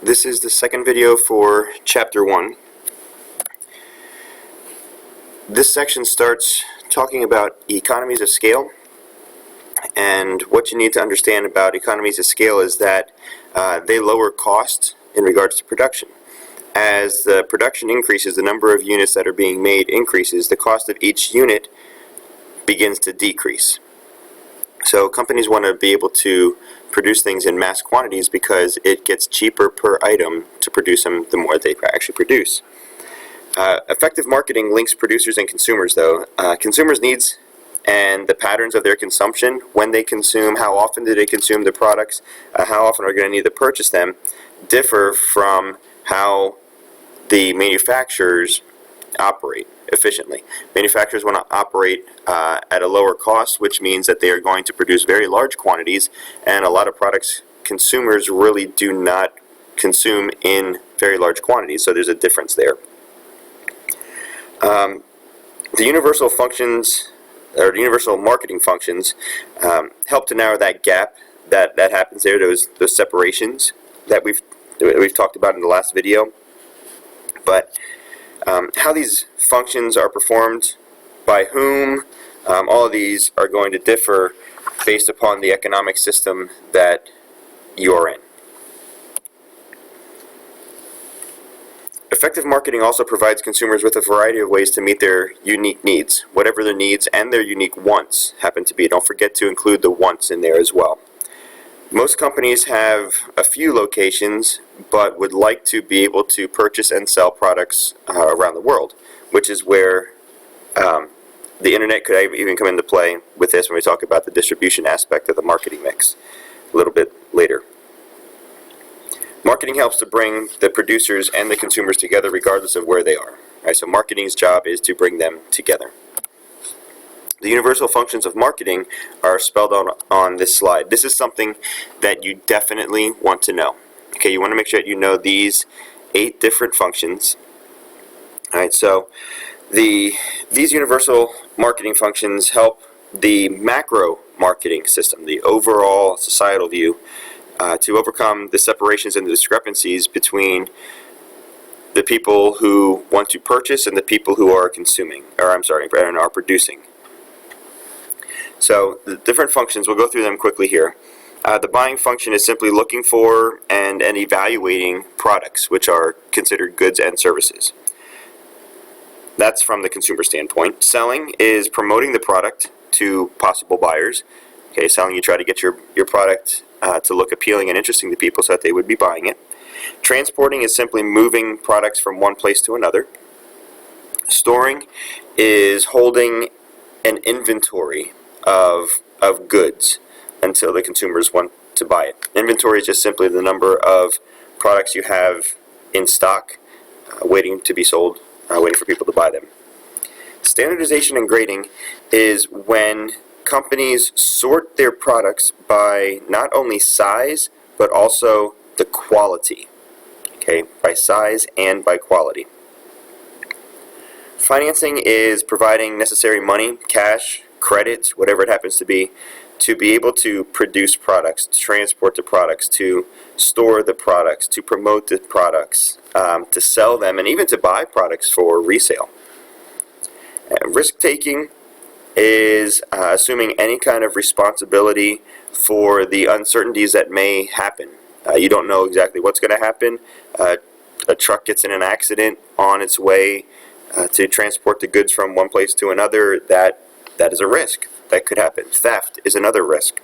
This is the second video for Chapter 1. This section starts talking about economies of scale, and what you need to understand about economies of scale is that they lower costs in regards to production. As the production increases, the number of units that are being made increases, the cost of each unit begins to decrease. So companies want to be able to produce things in mass quantities because it gets cheaper per item to produce them the more they actually produce. Effective marketing links producers and consumers, though. Consumers' needs and the patterns of their consumption, when they consume, how often do they consume the products, how often are they going to need to purchase them, differ from how the manufacturers operate efficiently. Manufacturers want to operate at a lower cost, which means that they are going to produce very large quantities, and a lot of products consumers really do not consume in very large quantities, so there's a difference there. The universal functions, or the universal marketing functions, help to narrow that gap that happens there, those separations that we've talked about in the last video. But how these functions are performed, by whom, all of these are going to differ based upon the economic system that you are in. Effective marketing also provides consumers with a variety of ways to meet their unique needs, whatever their needs and their unique wants happen to be. Don't forget to include the wants in there as well. Most companies have a few locations, but would like to be able to purchase and sell products around the world, which is where the internet could even come into play with this when we talk about the distribution aspect of the marketing mix a little bit later. Marketing helps to bring the producers and the consumers together regardless of where they are. Right, so marketing's job is to bring them together. The universal functions of marketing are spelled out on this slide. This is something that you definitely want to know. Okay, you want to make sure that you know these 8 different functions. All right, so these universal marketing functions help the macro marketing system, the overall societal view, to overcome the separations and the discrepancies between the people who want to purchase and the people who are consuming, or are producing. So the different functions, we'll go through them quickly here. The buying function is simply looking for and evaluating products, which are considered goods and services. That's from the consumer standpoint. Selling is promoting the product to possible buyers. Okay, selling, you try to get your product to look appealing and interesting to people so that they would be buying it. Transporting is simply moving products from one place to another. Storing is holding an inventory of goods until the consumers want to buy it. Inventory is just simply the number of products you have in stock waiting to be sold, waiting for people to buy them. Standardization and grading is when companies sort their products by not only size but also the quality. Okay, by size and by quality. Financing is providing necessary money, cash, credit, whatever it happens to be able to produce products, to transport the products, to store the products, to promote the products, to sell them, and even to buy products for resale. Risk-taking is assuming any kind of responsibility for the uncertainties that may happen. You don't know exactly what's going to happen. A truck gets in an accident on its way to transport the goods from one place to another. That is a risk that could happen. Theft is another risk.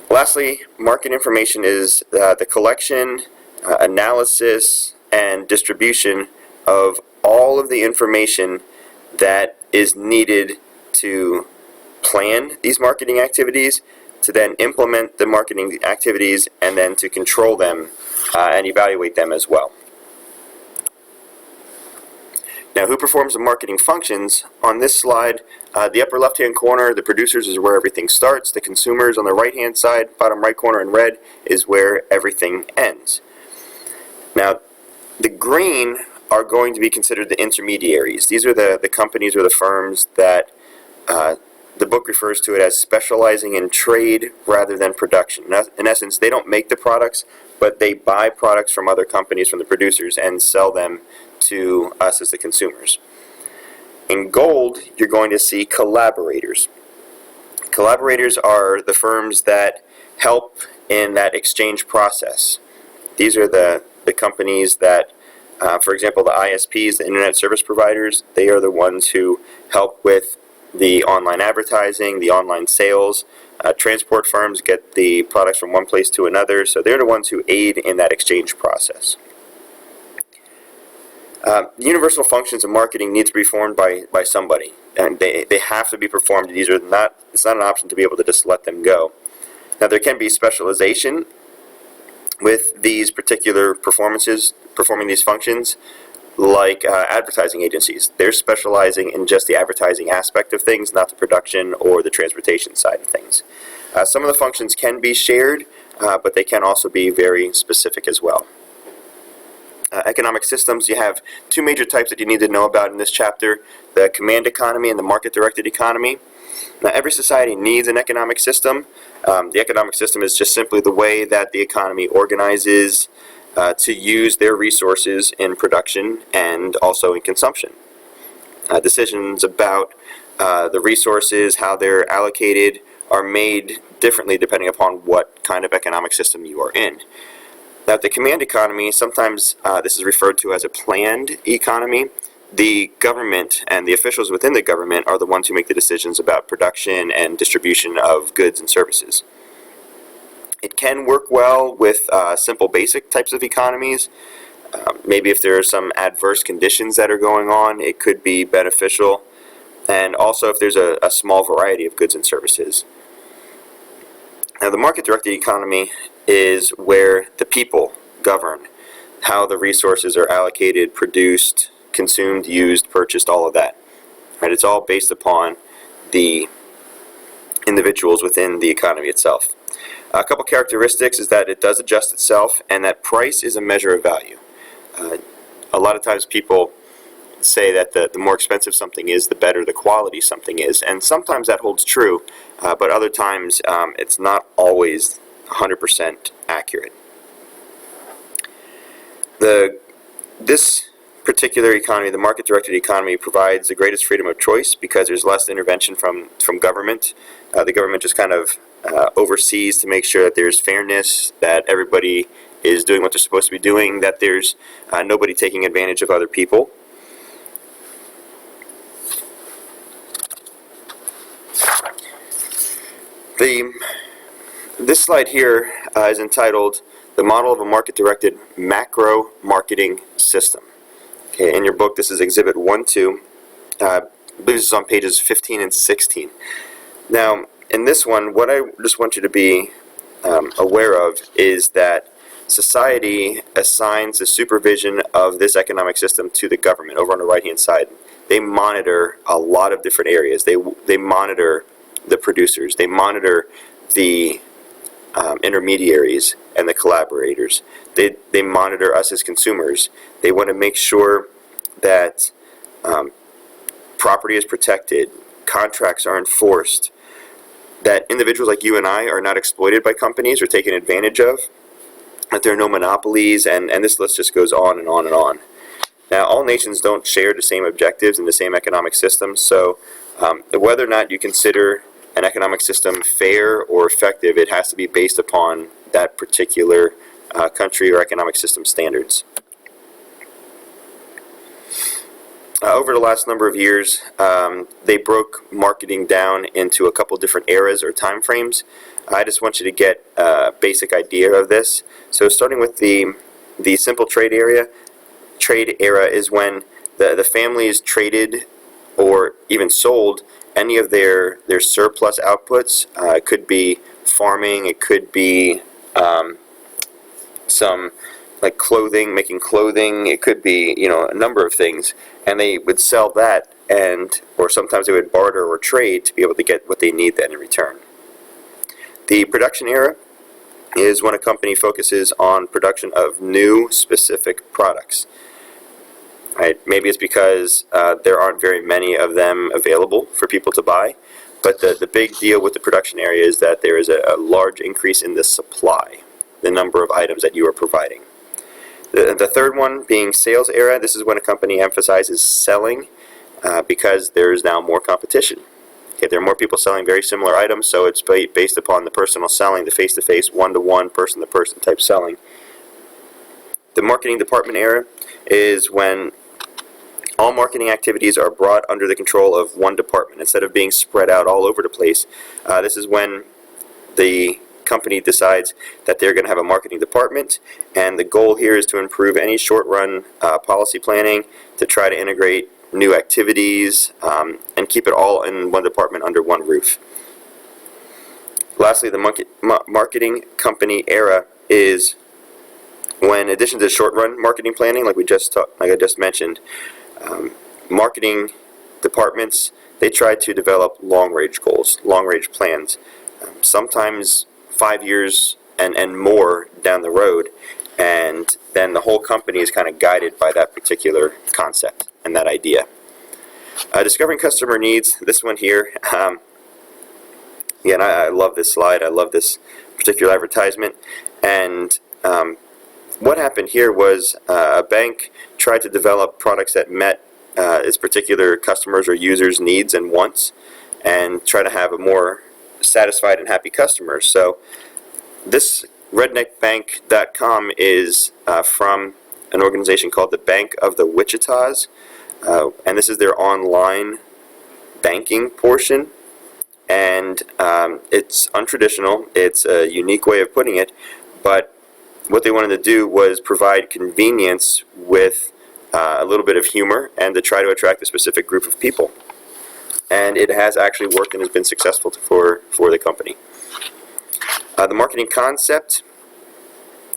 Lastly, market information is the collection, analysis, and distribution of all of the information that is needed to plan these marketing activities, to then implement the marketing activities, and then to control them and evaluate them as well. Now, who performs the marketing functions? On this slide, the upper left-hand corner, the producers, is where everything starts. The consumers on the right-hand side, bottom right corner in red, is where everything ends. Now, the green are going to be considered the intermediaries. These are the companies or the firms that the book refers to it as specializing in trade rather than production. In essence, they don't make the products, but they buy products from other companies, from the producers, and sell them to us as the consumers. In gold, you're going to see collaborators. Collaborators are the firms that help in that exchange process. These are the companies that, for example, the ISPs, the Internet Service Providers, they are the ones who help with the online advertising, the online sales. Transport firms get the products from one place to another, so they're the ones who aid in that exchange process. Universal functions of marketing need to be performed by somebody, and they have to be performed. It's not an option to be able to just let them go. Now, there can be specialization with these particular performing these functions, like advertising agencies. They're specializing in just the advertising aspect of things, not the production or the transportation side of things. Some of the functions can be shared, but they can also be very specific as well. Economic systems, you have two major types that you need to know about in this chapter: the command economy and the market-directed economy. Now, every society needs an economic system. The economic system is just simply the way that the economy organizes to use their resources in production and also in consumption. Decisions about the resources, how they're allocated, are made differently depending upon what kind of economic system you are in. Now, the command economy, sometimes this is referred to as a planned economy. The government and the officials within the government are the ones who make the decisions about production and distribution of goods and services. It can work well with simple basic types of economies. Maybe if there are some adverse conditions that are going on, it could be beneficial. And also if there's a small variety of goods and services. Now, the market-directed economy is where the people govern how the resources are allocated, produced, consumed, used, purchased, all of that. Right? It's all based upon the individuals within the economy itself. A couple characteristics is that it does adjust itself, and that price is a measure of value. A lot of times people say that the more expensive something is, the better the quality something is, and sometimes that holds true, but other times it's not always 100% accurate. This particular economy, the market-directed economy, provides the greatest freedom of choice because there's less intervention from government. The government just kind of oversees to make sure that there's fairness, that everybody is doing what they're supposed to be doing, that there's nobody taking advantage of other people. This slide here is entitled "The Model of a Market-Directed Macro Marketing System." Okay, in your book, this is Exhibit 1-2. I believe this is on pages 15 and 16. Now, in this one, what I just want you to be aware of is that society assigns the supervision of this economic system to the government. Over on the right-hand side, they monitor a lot of different areas. They monitor the producers. They monitor the intermediaries and the collaborators. They monitor us as consumers. They want to make sure that property is protected, contracts are enforced, that individuals like you and I are not exploited by companies or taken advantage of, that there are no monopolies, and this list just goes on and on and on. Now, all nations don't share the same objectives and the same economic systems, so whether or not you consider an economic system fair or effective, it has to be based upon that particular country or economic system standards. Over the last number of years, they broke marketing down into a couple different eras or time frames. I just want you to get a basic idea of this. So starting with the simple trade era is when the families traded or even sold any of their surplus outputs. It could be farming, it could be some like clothing, making clothing, it could be, a number of things, and they would sell that, or sometimes they would barter or trade to be able to get what they need then in return. The production era is when a company focuses on production of new specific products. Right? Maybe it's because there aren't very many of them available for people to buy, But the big deal with the production area is that there is a large increase in the supply, the number of items that you are providing. The third one being sales era. This is when a company emphasizes selling because there is now more competition. Okay, there are more people selling very similar items, so it's based upon the personal selling, the face-to-face, one-to-one, person-to-person type selling. The marketing department era is when all marketing activities are brought under the control of one department instead of being spread out all over the place. This is when the company decides that they're going to have a marketing department, and the goal here is to improve any short-run policy planning, to try to integrate new activities, and keep it all in one department under one roof. Lastly, the marketing company era is when, in addition to short-run marketing planning, like I just mentioned, marketing departments, they try to develop long-range goals, long-range plans, sometimes 5 years and more down the road, and then the whole company is kind of guided by that particular concept and that idea. Discovering customer needs, this one here, again, I love this slide, I love this particular advertisement, and what happened here was a bank tried to develop products that met its particular customers' or users' needs and wants, and try to have a more satisfied and happy customers. So this redneckbank.com is from an organization called the Bank of the Wichitas, and this is their online banking portion, and it's untraditional, it's a unique way of putting it, but what they wanted to do was provide convenience with a little bit of humor and to try to attract a specific group of people. And it has actually worked and has been successful for the company. The marketing concept.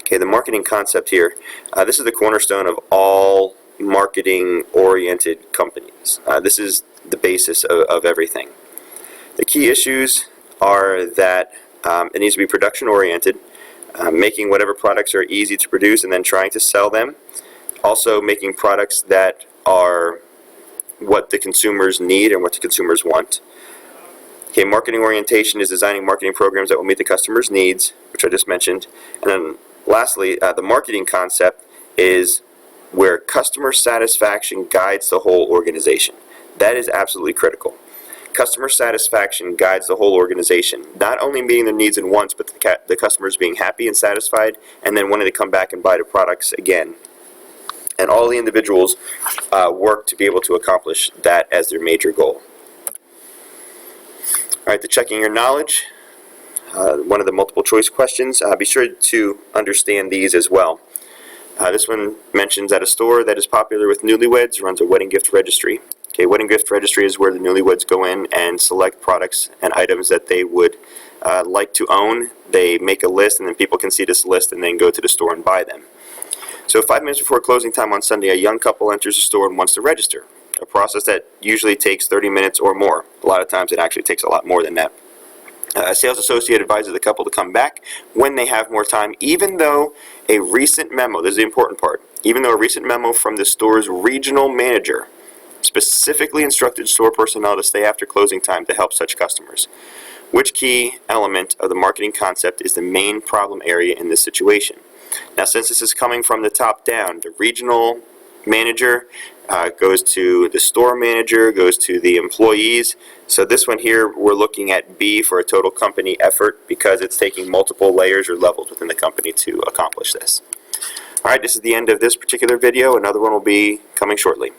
Okay, the marketing concept here. This is the cornerstone of all marketing-oriented companies. This is the basis of everything. The key issues are that it needs to be production-oriented, making whatever products are easy to produce and then trying to sell them. Also making products that are what the consumers need and what the consumers want. Okay, marketing orientation is designing marketing programs that will meet the customer's needs, which I just mentioned. And then lastly, the marketing concept is where customer satisfaction guides the whole organization. That is absolutely critical. Customer satisfaction guides the whole organization, not only meeting their needs and wants, but the customers being happy and satisfied, and then wanting to come back and buy the products again. And all the individuals work to be able to accomplish that as their major goal. Alright, the checking your knowledge, one of the multiple choice questions. Be sure to understand these as well. This one mentions that a store that is popular with newlyweds runs a wedding gift registry. Okay, wedding gift registry is where the newlyweds go in and select products and items that they would like to own. They make a list, and then people can see this list and then go to the store and buy them. So 5 minutes before closing time on Sunday, a young couple enters the store and wants to register, a process that usually takes 30 minutes or more. A lot of times it actually takes a lot more than that. A sales associate advises the couple to come back when they have more time, even though a recent memo, this is the important part, even though a recent memo from the store's regional manager specifically instructed store personnel to stay after closing time to help such customers. Which key element of the marketing concept is the main problem area in this situation? Now, since this is coming from the top down, the regional manager goes to the store manager, goes to the employees. So this one here, we're looking at B for a total company effort because it's taking multiple layers or levels within the company to accomplish this. Alright, this is the end of this particular video. Another one will be coming shortly.